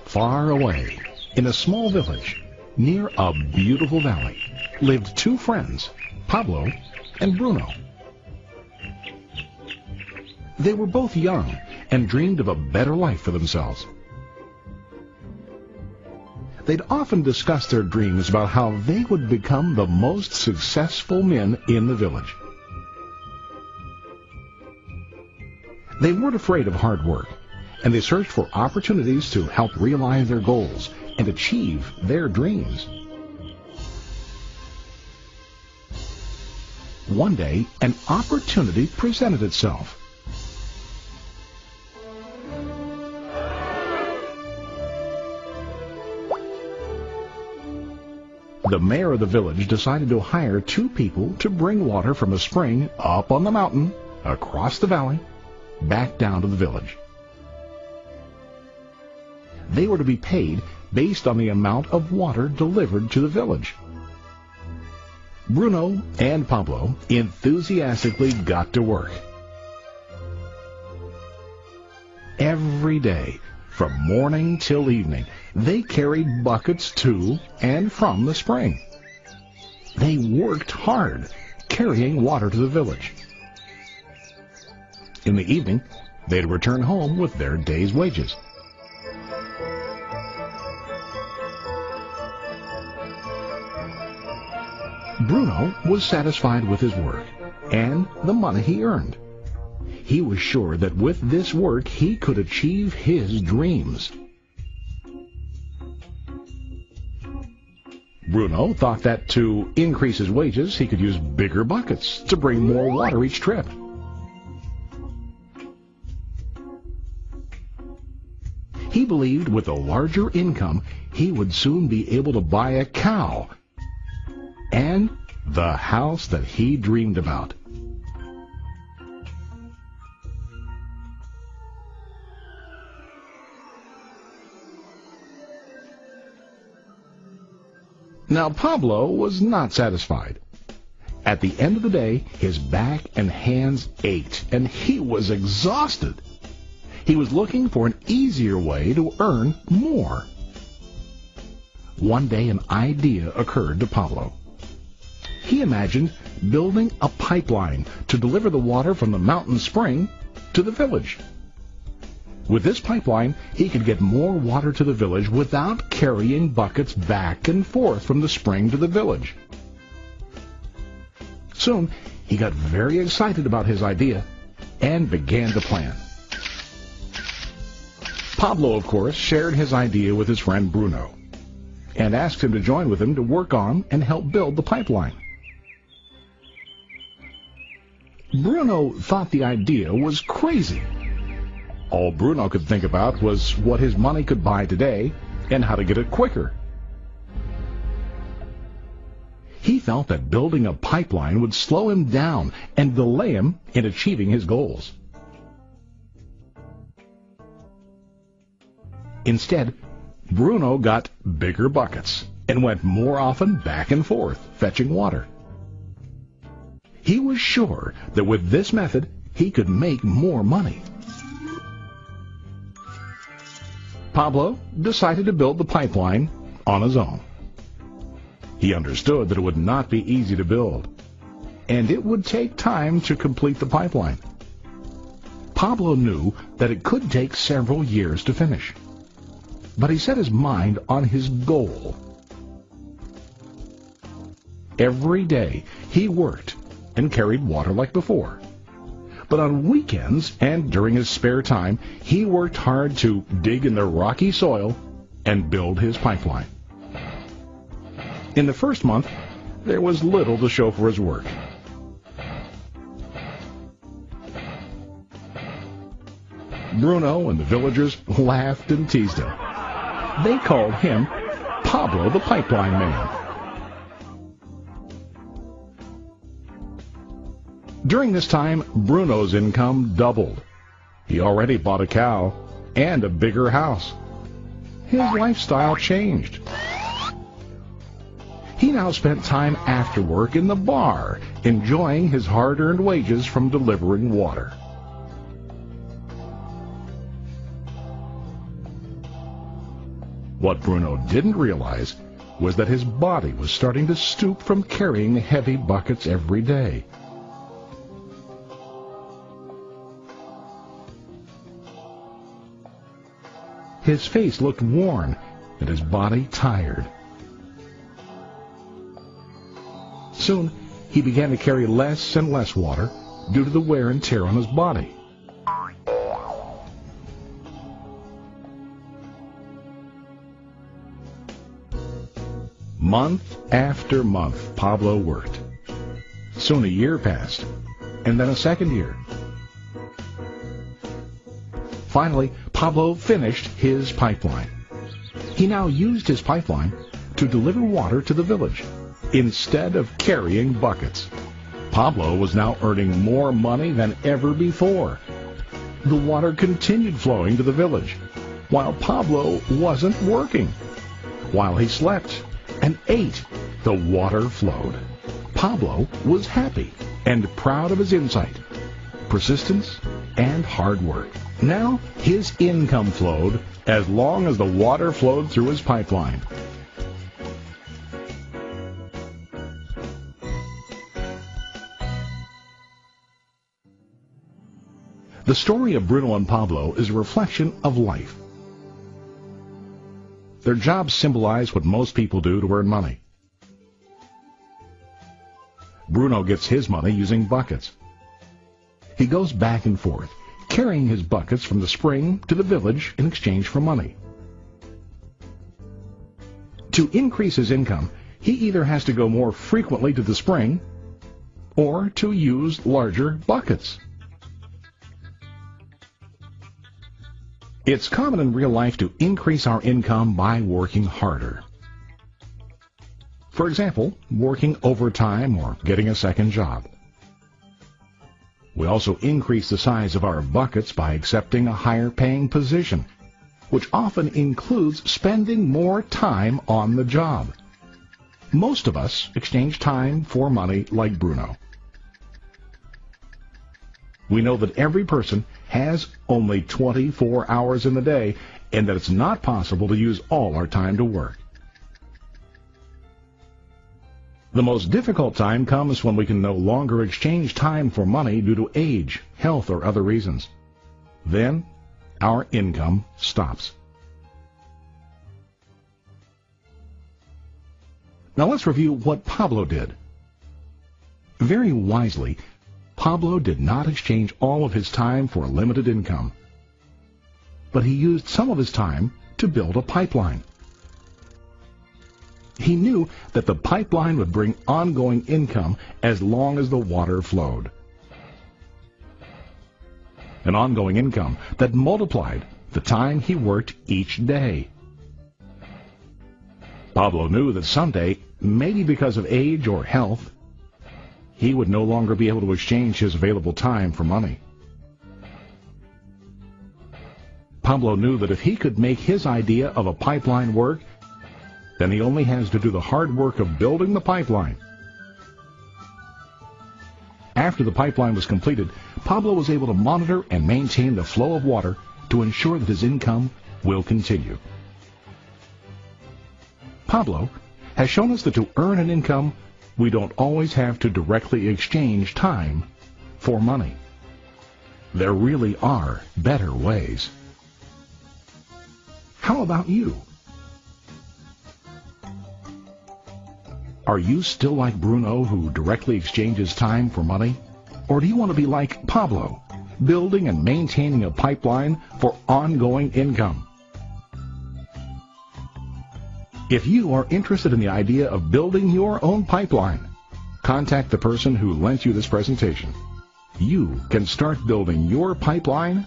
Far away, in a small village, near a beautiful valley, lived two friends, Pablo and Bruno. They were both young and dreamed of a better life for themselves. They'd often discuss their dreams about how they would become the most successful men in the village. They weren't afraid of hard work, and they searched for opportunities to help realize their goals and achieve their dreams. One day, an opportunity presented itself. The mayor of the village decided to hire two people to bring water from a spring up on the mountain, across the valley, back down to the village. They were to be paid based on the amount of water delivered to the village. Bruno and Pablo enthusiastically got to work. Every day, from morning till evening, they carried buckets to and from the spring. They worked hard, carrying water to the village. In the evening, they'd return home with their day's wages. Bruno was satisfied with his work and the money he earned. He was sure that with this work he could achieve his dreams. Bruno thought that to increase his wages, he could use bigger buckets to bring more water each trip. He believed with a larger income, he would soon be able to buy a cow and the house that he dreamed about. Now, Pablo was not satisfied. At the end of the day, his back and hands ached, and he was exhausted. He was looking for an easier way to earn more. One day, an idea occurred to Pablo. He imagined building a pipeline to deliver the water from the mountain spring to the village. With this pipeline, he could get more water to the village without carrying buckets back and forth from the spring to the village. Soon, he got very excited about his idea and began to plan. Pablo, of course, shared his idea with his friend Bruno and asked him to join with him to work on and help build the pipeline. Bruno thought the idea was crazy. All Bruno could think about was what his money could buy today and how to get it quicker. He felt that building a pipeline would slow him down and delay him in achieving his goals. Instead, Bruno got bigger buckets and went more often back and forth, fetching water. He was sure that with this method, he could make more money. Pablo decided to build the pipeline on his own. He understood that it would not be easy to build, and it would take time to complete the pipeline. Pablo knew that it could take several years to finish, but he set his mind on his goal. Every day he worked and carried water like before. But on weekends and during his spare time, he worked hard to dig in the rocky soil and build his pipeline. In the first month, there was little to show for his work. Bruno and the villagers laughed and teased him. They called him Pablo the Pipeline Man. During this time, Bruno's income doubled. He already bought a cow and a bigger house. His lifestyle changed. He now spent time after work in the bar, enjoying his hard-earned wages from delivering water. What Bruno didn't realize was that his body was starting to stoop from carrying heavy buckets every day. His face looked worn and his body tired. Soon, he began to carry less and less water due to the wear and tear on his body. Month after month, Pablo worked. Soon a year passed, and then a second year. Finally, Pablo finished his pipeline. He now used his pipeline to deliver water to the village instead of carrying buckets. Pablo was now earning more money than ever before. The water continued flowing to the village, while Pablo wasn't working. While he slept and ate, the water flowed. Pablo was happy and proud of his insight, persistence, and hard work. Now his income flowed as long as the water flowed through his pipeline. The story of Bruno and Pablo is a reflection of life. Their jobs symbolize what most people do to earn money. Bruno gets his money using buckets. He goes back and forth, carrying his buckets from the spring to the village in exchange for money. To increase his income, he either has to go more frequently to the spring or to use larger buckets. It's common in real life to increase our income by working harder. For example, working overtime or getting a second job. We also increase the size of our buckets by accepting a higher paying position, which often includes spending more time on the job. Most of us exchange time for money like Bruno. We know that every person has only 24 hours in the day and that it's not possible to use all our time to work. The most difficult time comes when we can no longer exchange time for money due to age, health, or other reasons. Then, our income stops. Now let's review what Pablo did. Very wisely, Pablo did not exchange all of his time for a limited income, but he used some of his time to build a pipeline. He knew that the pipeline would bring ongoing income as long as the water flowed. An ongoing income that multiplied the time he worked each day. Pablo knew that someday, maybe because of age or health, he would no longer be able to exchange his available time for money. Pablo knew that if he could make his idea of a pipeline work, then he only has to do the hard work of building the pipeline. After the pipeline was completed, Pablo was able to monitor and maintain the flow of water to ensure that his income will continue. Pablo has shown us that to earn an income, we don't always have to directly exchange time for money. There really are better ways. How about you? Are you still like Bruno, who directly exchanges time for money? Or do you want to be like Pablo, building and maintaining a pipeline for ongoing income? If you are interested in the idea of building your own pipeline, contact the person who lent you this presentation. You can start building your pipeline